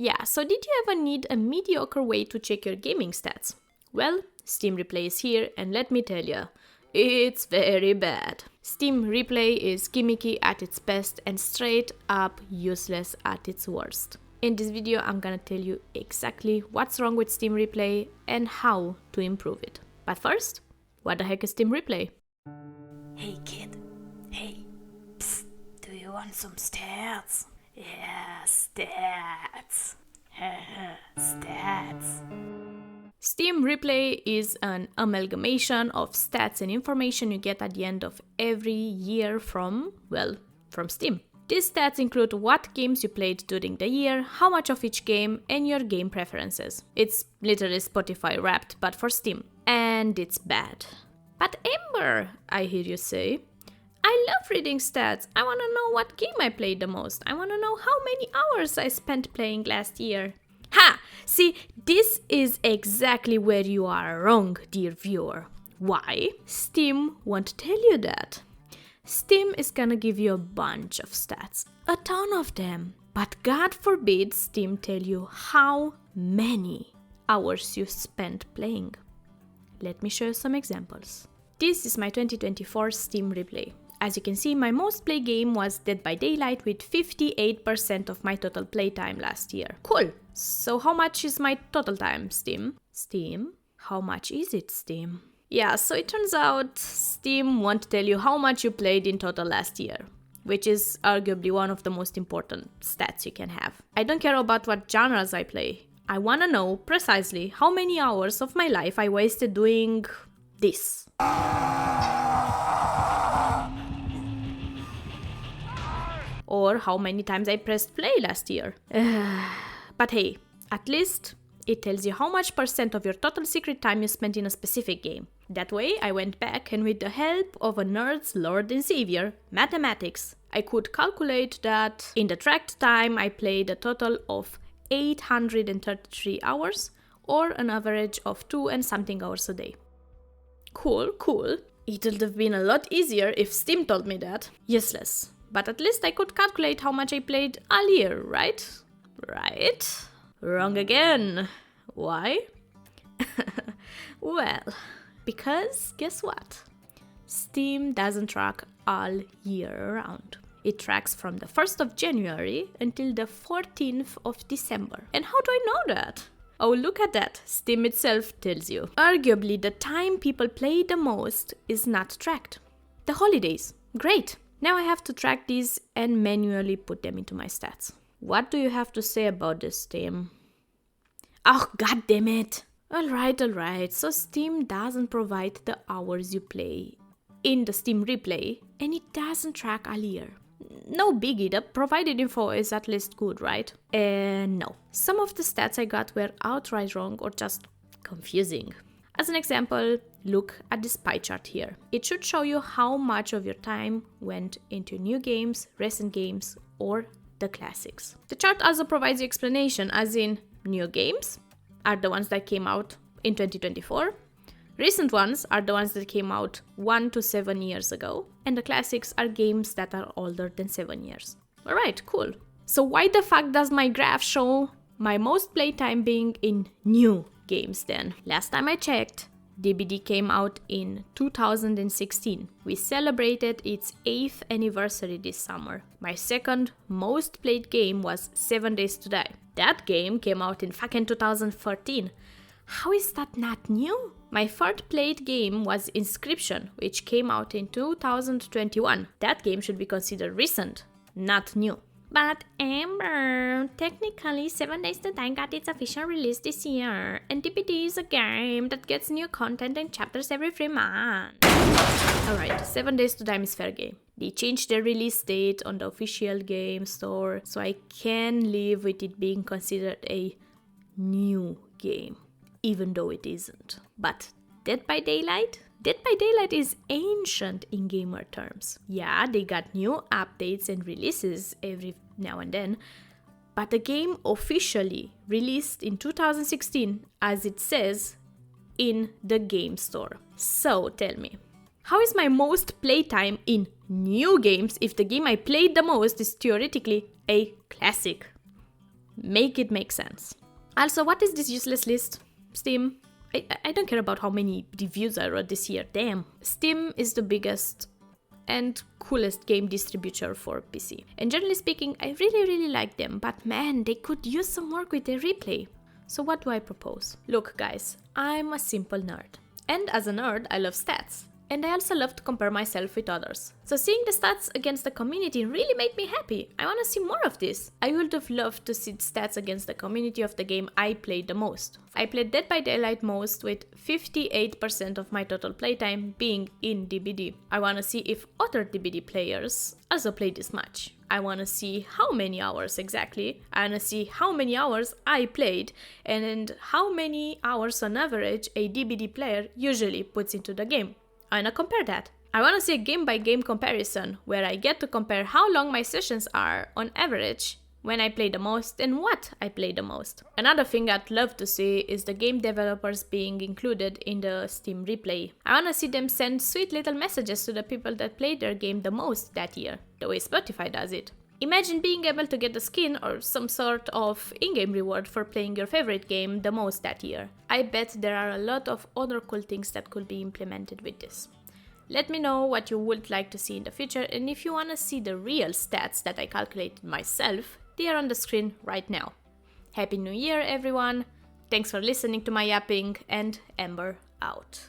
Yeah, so did you ever need a mediocre way to check your gaming stats? Well, Steam Replay is here, and let me tell you, it's very bad. Steam Replay is gimmicky at its best and straight up useless at its worst. In this video, I'm gonna tell you exactly what's wrong with Steam Replay and how to improve it. But first, what the heck is Steam Replay? Hey kid, hey, psst, do you want some stats? Yeah, stats. Stats. Steam Replay is an amalgamation of stats and information you get at the end of every year from Steam. These stats include what games you played during the year, how much of each game, and your game preferences. It's literally Spotify wrapped, but for Steam. And it's bad. But Ember, I hear you say. I love reading stats. I want to know what game I played the most. I want to know how many hours I spent playing last year. Ha! See, this is exactly where you are wrong, dear viewer. Why? Steam won't tell you that. Steam is gonna give you a bunch of stats, a ton of them. But God forbid Steam tell you how many hours you spent playing. Let me show you some examples. This is my 2024 Steam Replay. As you can see, my most played game was Dead by Daylight with 58% of my total playtime last year. Cool! So how much is my total time, Steam? Steam? How much is it, Steam? Yeah, so it turns out Steam won't tell you how much you played in total last year, which is arguably one of the most important stats you can have. I don't care about what genres I play. I wanna know precisely how many hours of my life I wasted doing this. Or how many times I pressed play last year. But hey, at least it tells you how much percent of your total secret time you spent in a specific game. That way, I went back and with the help of a nerd's lord and savior, mathematics, I could calculate that in the tracked time I played a total of 833 hours or an average of 2 and something hours a day. Cool, cool. It would have been a lot easier if Steam told me that. Useless. But at least I could calculate how much I played all year, right? Right? Wrong again. Why? Well, because guess what? Steam doesn't track all year round. It tracks from the 1st of January until the 14th of December. And how do I know that? Oh, look at that. Steam itself tells you. Arguably, the time people play the most is not tracked. The holidays. Great. Now I have to track these and manually put them into my stats. What do you have to say about this, Steam? Oh, god damn it! Alright, so Steam doesn't provide the hours you play in the Steam Replay, and it doesn't track all year. No biggie, the provided info is at least good, right? No. Some of the stats I got were outright wrong or just confusing. As an example, look at this pie chart here. It should show you how much of your time went into new games, recent games, or the classics. The chart also provides you explanation, as in new games are the ones that came out in 2024, recent ones are the ones that came out 1 to 7 years ago, and the classics are games that are older than 7 years. Alright, cool. So why the fuck does my graph show my most playtime being in new games then? Last time I checked, DBD came out in 2016. We celebrated its 8th anniversary this summer. My second most played game was 7 Days to Die. That game came out in fucking 2013. How is that not new? My third played game was Inscription, which came out in 2021. That game should be considered recent, not new. But Ember, technically 7 Days to Die got its official release this year, and DBD is a game that gets new content and chapters every 3 months. Alright, 7 Days to Die is fair game. They changed their release date on the official game store, so I can live with it being considered a new game, even though it isn't. But Dead by Daylight? Dead by Daylight is ancient in gamer terms. Yeah, they got new updates and releases every now and then, but the game officially released in 2016, as it says in the game store. So tell me, how is my most playtime in new games if the game I played the most is theoretically a classic? Make it make sense. Also, what is this useless list? Steam. I don't care about how many reviews I wrote this year. Damn. Steam is the biggest and coolest game distributor for PC. And generally speaking, I really like them. But man, they could use some work with their replay. So what do I propose? Look guys, I'm a simple nerd. And as a nerd, I love stats. And I also love to compare myself with others. So seeing the stats against the community really made me happy. I want to see more of this. I would have loved to see stats against the community of the game I played the most. I played Dead by Daylight most, with 58% of my total playtime being in DBD. I want to see if other DBD players also play this much. I want to see how many hours exactly. I want to see how many hours I played and how many hours on average a DBD player usually puts into the game. I wanna compare that. I wanna see a game-by-game comparison where I get to compare how long my sessions are on average, when I play the most and what I play the most. Another thing I'd love to see is the game developers being included in the Steam replay. I wanna see them send sweet little messages to the people that played their game the most that year, the way Spotify does it. Imagine being able to get a skin or some sort of in-game reward for playing your favorite game the most that year. I bet there are a lot of other cool things that could be implemented with this. Let me know what you would like to see in the future, and if you want to see the real stats that I calculated myself, they are on the screen right now. Happy New Year everyone! Thanks for listening to my yapping, and Ember out.